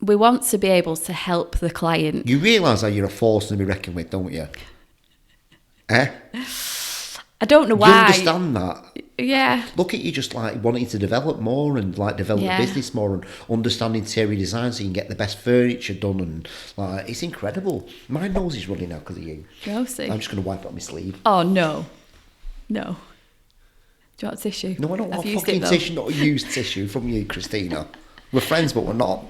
to be able to help the client. You realise that you're a force to be reckoned with, don't you? Eh? I don't know why. You understand that? Yeah. Look at you just like wanting to develop more and like develop the business more and understand interior design so you can get the best furniture done and like it's incredible. My nose is running now because of you. Go see. I'm just going to wipe it on my sleeve. Oh no. Do you want a tissue? No, I don't want fucking tissue, not a used tissue from you, Kristina. We're friends, but we're not.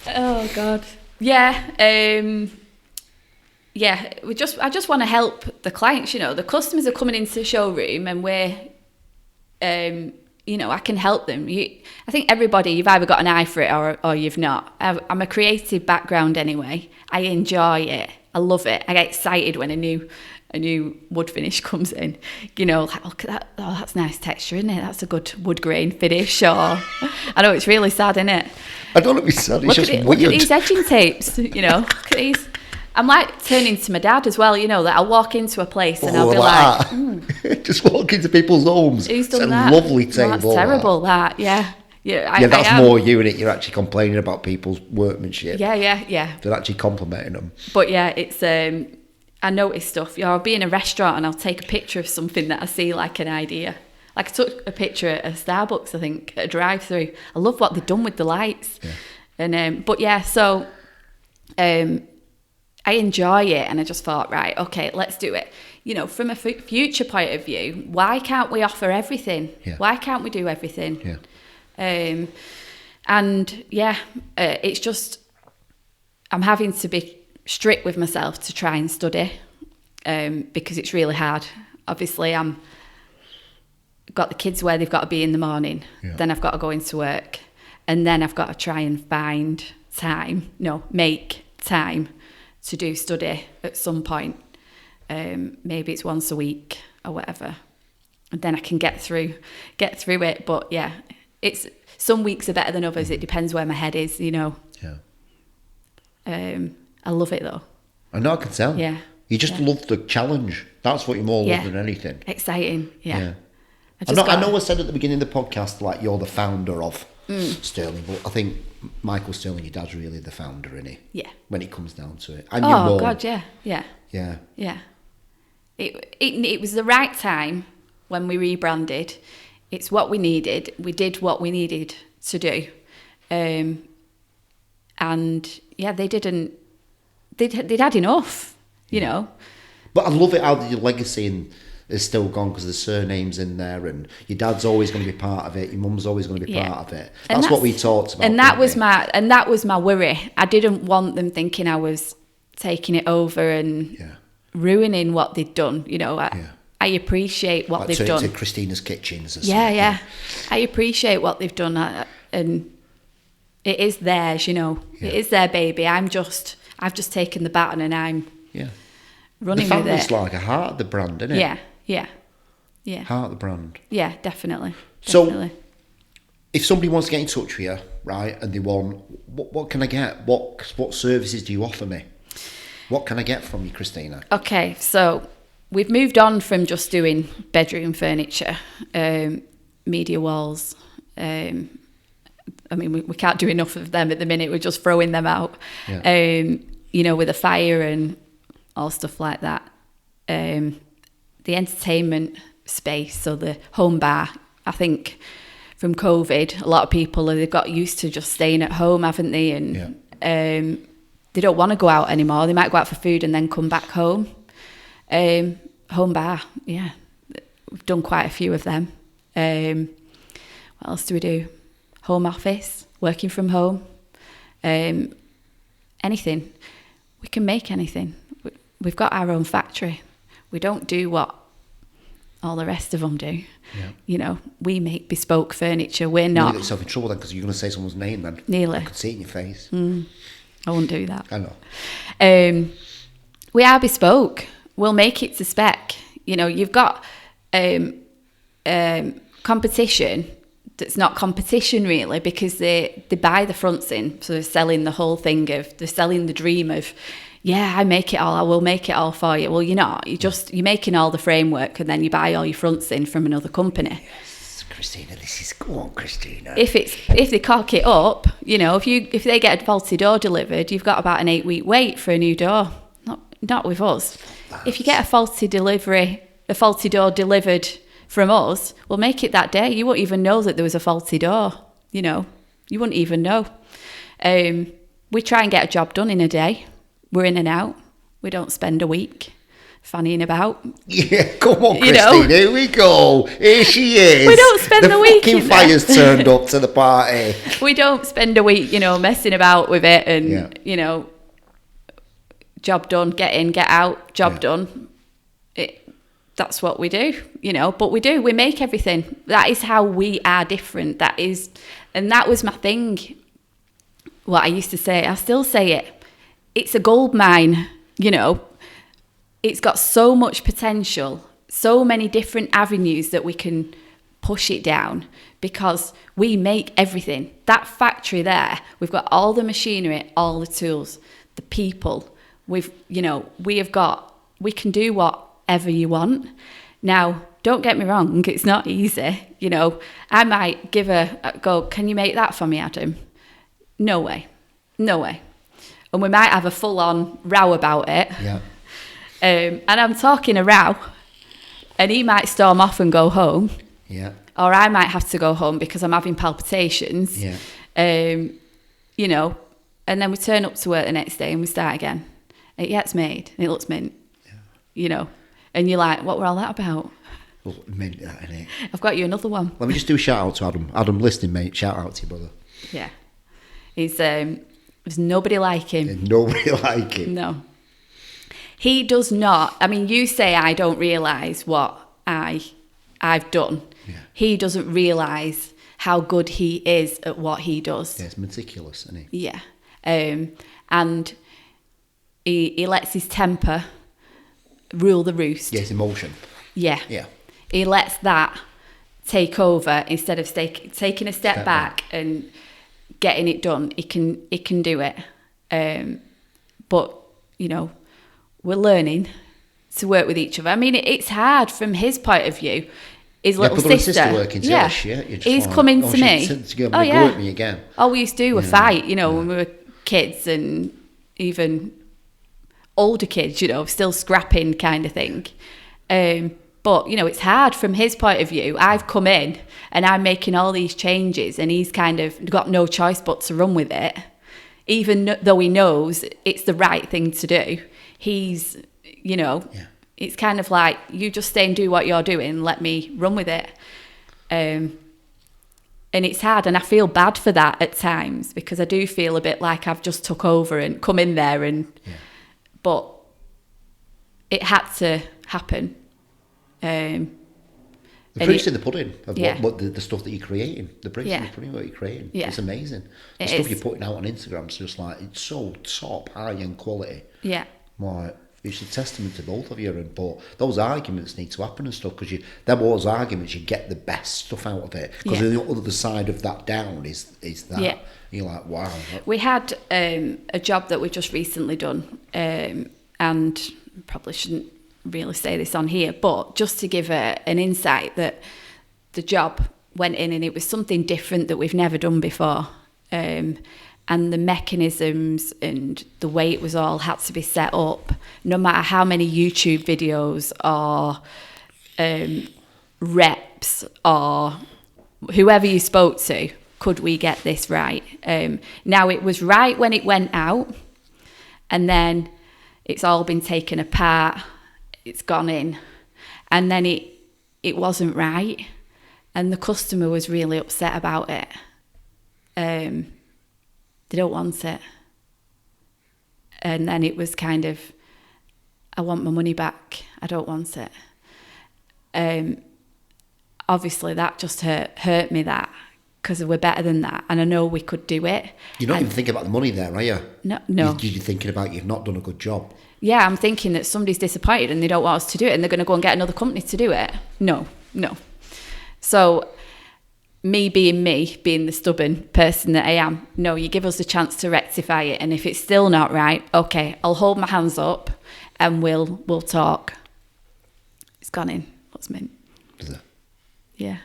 Oh God. Yeah. Yeah, I just want to help the clients, you know. The customers are coming into the showroom and we're, you know, I can help them. I think everybody, you've either got an eye for it or you've not. I'm a creative background anyway. I enjoy it. I love it. I get excited when a new wood finish comes in. You know, like, look at that. Oh, that's nice texture, isn't it? That's a good wood grain finish. Or I know it's really sad, isn't it? I don't know if it's sad. It's just weird. Look at these edging tapes, you know. Look at these. I'm like turning to my dad as well, you know, that I'll walk into a place and I'll be like... Just walk into people's homes. Who's done it's that? A lovely table. That's terrible, that. Yeah. Yeah, that's more you, innit? You're actually complaining about people's workmanship. Yeah. They're actually complimenting them. But yeah, it's... I notice stuff. You know, I'll be in a restaurant and I'll take a picture of something that I see like an idea. Like I took a picture at a Starbucks, I think, at a drive-through. I love what they've done with the lights. Yeah. And but yeah, so... I enjoy it and I just thought, right, okay, let's do it. You know, from a future point of view, why can't we offer everything? Yeah. Why can't we do everything? Yeah. And yeah, it's just, I'm having to be strict with myself to try and study because it's really hard. Obviously, I've got the kids where they've got to be in the morning. Yeah. Then I've got to go into work. And then I've got to try and make time to do study at some point. Maybe it's once a week or whatever. And then I can get through it. But yeah, it's some weeks are better than others. It depends where my head is, you know. Yeah. I love it though. I know, I can tell. Yeah. You just love the challenge. That's what you more love than anything. Exciting. Yeah. I know I said at the beginning of the podcast, like, you're the founder of Stirling, but I think Michael Stirling, your dad's really the founder, isn't he? Yeah. When it comes down to it. And your mum. God, yeah. Yeah. It was the right time when we rebranded. It's what we needed. We did what we needed to do. And yeah, they'd had enough, you know. But I love it how your legacy is still gone because the surname's in there and your dad's always going to be part of it, your mum's always going to be part of it. That's what we talked about. And that was my worry. I didn't want them thinking I was taking it over and ruining what they'd done, you know. I appreciate what they've done. To Kristina's Kitchens. Yeah. I appreciate what they've done and it is theirs, you know. Yeah. It is their baby. I've just taken the baton and I'm running with it. The family's like a heart of the brand, isn't it? Yeah. Heart of the brand. Yeah, definitely. So, if somebody wants to get in touch with you, right, and they want, what can I get? What services do you offer me? What can I get from you, Kristina? Okay, so we've moved on from just doing bedroom furniture, media walls. I mean, we can't do enough of them at the minute. We're just throwing them out, you know, with a fire and all stuff like that. The entertainment space, so the home bar, I think from COVID, a lot of people, they've got used to just staying at home, haven't they? And they don't want to go out anymore. They might go out for food and then come back home. Home bar, yeah. We've done quite a few of them. What else do we do? Home office, working from home. Anything. We can make anything. We've got our own factory. We don't do what all the rest of them do. Yeah. You know, we make bespoke furniture. We're You're not. going to get yourself in trouble then because you're going to say someone's name then. Nearly. I can see it in your face. I won't do that. I know. We are bespoke. We'll make it to spec. You know, you've got competition that's not competition really, because they buy the fronts in, so they're selling the whole thing they're selling the dream of, yeah, I make it all, I will make it all for you. Well, you're not. You're making all the framework and then you buy all your fronts in from another company. Yes, Kristina, go on, Kristina. If they cock it up, you know, if they get a faulty door delivered, you've got about an 8-week wait for a new door. Not with us. If you get a faulty door delivered from us, we'll make it that day. You won't even know that there was a faulty door. You know, you wouldn't even know. We try and get a job done in a day. We're in and out. We don't spend a week fannying about. Yeah, come on, You Kristina. know? Here we go. Here she is. We don't spend the week fucking in there. fire's turned up to the party. We don't spend a week, you know, messing about with it and, Yeah. you know, job done, get in, get out, job done. That's what we do, you know, but we make everything. That is how we are different. And that was my thing. What I used to say, I still say it. It's a gold mine, you know. It's got so much potential, so many different avenues that we can push it down because we make everything. That factory there, we've got all the machinery, all the tools, the people. We can do whatever you want. Now, don't get me wrong, it's not easy. You know, I might give a go, can you make that for me, Adam? No way. And we might have a full-on row about it. Yeah. And I'm talking a row, and he might storm off and go home. Yeah. Or I might have to go home because I'm having palpitations. Yeah. You know, and then we turn up to work the next day and we start again. It gets made and it looks mint. Yeah. You know, and you're like, what were all that about? Well, mint that, innit? I've got you another one. Let me just do a shout out to Adam. Adam, listening, mate. Shout out to your brother. Yeah. There's nobody like him. There's nobody like him. No. He does not. I mean, you say I don't realise what I've done. Yeah. He doesn't realise how good he is at what he does. Yeah, it's meticulous, isn't he? Yeah. And he lets his temper rule the roost. Yeah, it's emotion. Yeah. Yeah. He lets that take over instead of taking a step back and getting it done. He can do it. But, you know, we're learning to work with each other. I mean, it's hard from his point of view. His little sister working yeah. He's coming to me. Go at me again. All we used to do was fight, you know, when we were kids and even older kids, you know, still scrapping kind of thing. But, you know, it's hard from his point of view. I've come in and I'm making all these changes and he's kind of got no choice but to run with it. Even though he knows it's the right thing to do, he's, you know, it's kind of like, you just stay and do what you're doing, let me run with it. And it's hard, and I feel bad for that at times because I do feel a bit like I've just took over and come in there but it had to happen. The proof's in the pudding of what the stuff that you're creating. The proof's in the pudding of what you're creating. Yeah. It's amazing. The stuff you're putting out on Instagram is just like, it's so top, high-end quality. Yeah. Like, It's a testament to both of you, but those arguments need to happen and stuff, because them those arguments, you get the best stuff out of it, because the other side of that down is that. Yeah. You're like, wow. We had a job that we've just recently done, and probably shouldn't really say this on here, but just to give an insight that the job went in and it was something different that we've never done before. And the mechanisms and the way it was all had to be set up, no matter how many YouTube videos or reps or whoever you spoke to, could we get this right? Now, it was right when it went out, and then it's all been taken apart, it's gone in, and then it wasn't right, and the customer was really upset about it. They don't want it. And then it was kind of, I want my money back. I don't want it. Obviously, that just hurt me, that, because we're better than that. And I know we could do it. You're not even thinking about the money there, are you? No. You're thinking about you've not done a good job. Yeah, I'm thinking that somebody's disappointed and they don't want us to do it and they're going to go and get another company to do it. No. So me being the stubborn person that I am, no, you give us a chance to rectify it, and if it's still not right, okay, I'll hold my hands up and we'll talk. It's gone in. What's mint? Is it? Yeah.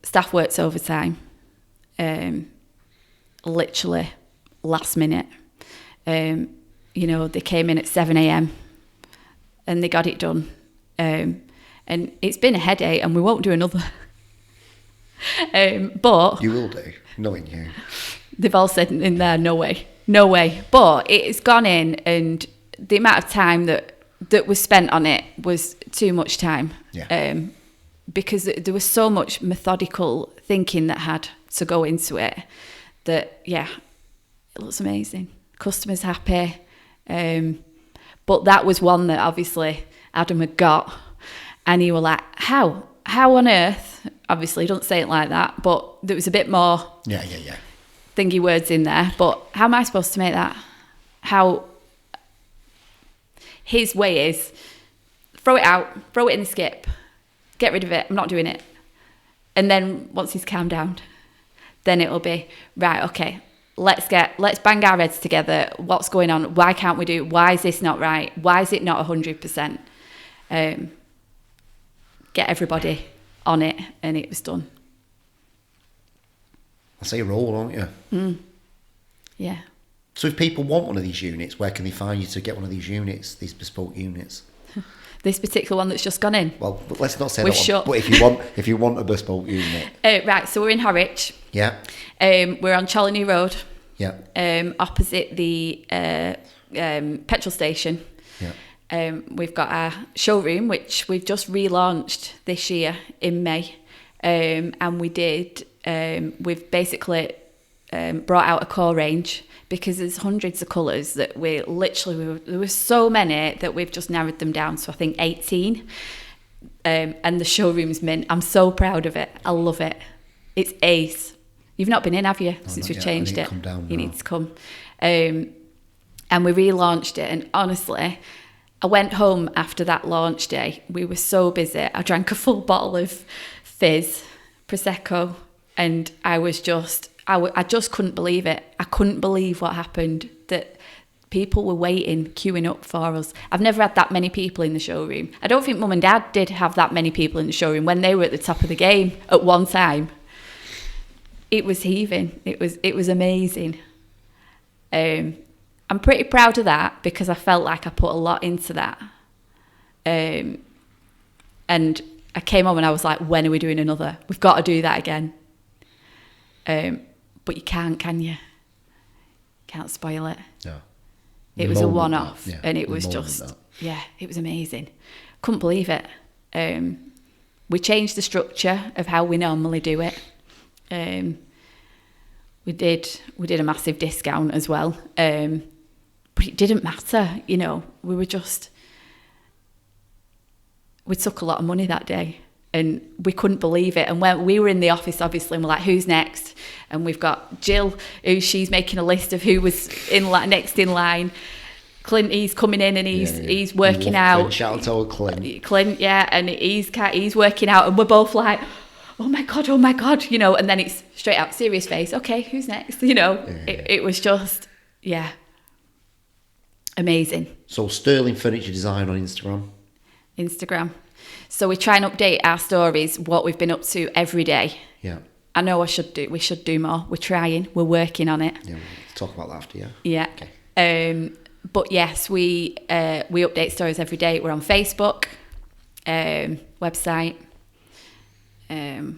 Staff works overtime. Literally last minute. They came in at 7 a.m. and they got it done. And it's been a headache, and we won't do another. But you will do, knowing you. They've all said in there, no way. But it's gone in, and the amount of time that was spent on it was too much time. Yeah. Because there was so much methodical thinking that had to go into it. That it looks amazing. Customers happy. But that was one that obviously Adam had got, and he was like, how on earth? Obviously, don't say it like that, but there was a bit more thingy words in there. But how am I supposed to make that? How? His way is throw it out, throw it in the skip, get rid of it. I'm not doing it. And then once he's calmed down, then it'll be right. Okay, let's bang our heads together. What's going on? Why can't we do? Why is this not right? Why is it not 100%? Get everybody on it, and it was done. I say roll, aren't you? Yeah. So if people want one of these units, where can they find you to get one of these units, these bespoke units? This particular one that's just gone in? Well, but let's not say We're that shut. one. But if you want a bespoke unit. Right, so we're in Horwich. Yeah. We're on Choloney Road. Yeah. Opposite the petrol station. Yeah. We've got our showroom, which we've just relaunched this year in May. And we've basically brought out a core range, because there's hundreds of colours that there were so many that we've just narrowed them down to, I think, 18. And the showroom's mint. I'm so proud of it. I love it. It's ace. You've not been in, have you, since we've changed it? You need to come. And we relaunched it, and honestly, I went home after that launch day. We were so busy. I drank a full bottle of fizz, Prosecco, and I just couldn't believe it. I couldn't believe what happened, that people were waiting, queuing up for us. I've never had that many people in the showroom. I don't think Mum and Dad did have that many people in the showroom when they were at the top of the game at one time. It was heaving. It was amazing. I'm pretty proud of that, because I felt like I put a lot into that. And I came home and I was like, when are we doing another? We've got to do that again. But you can't, can you? Can't spoil it. No. It was a one-off, and it was just, it was amazing. Couldn't believe it. We changed the structure of how we normally do it. We did a massive discount as well, but it didn't matter. We took a lot of money that day, and we couldn't believe it. And when we were in the office, obviously, and we're like, who's next? And we've got Jill, she's making a list of who was next in line. Clint, he's coming in and he's working Love out. Clint. Shout out to old Clint. Clint, yeah, and he's working out, and we're both like, oh my god, you know. And then it's straight out, serious face. Okay, who's next? You know, it was just, amazing. So Stirling Furniture Design on Instagram. So we try and update our stories, what we've been up to every day. Yeah. I know we should do more. We're trying. We're working on it. Yeah, we'll talk about that after, yeah. Yeah. Okay. But yes, we update stories every day. We're on Facebook, website.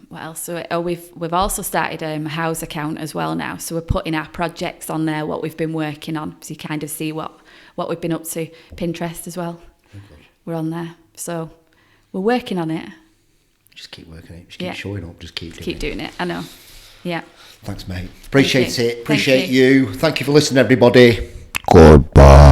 What else? So we've also started a house account as well now. So we're putting our projects on there, what we've been working on, so you kind of see what we've been up to. Pinterest as well. Okay. We're on there. So we're working on it. Just keep working it. Just keep showing up. Just keep doing it. I know. Yeah. Thanks, mate. Appreciate it. Thank Appreciate you. Thank you for listening, everybody. Goodbye.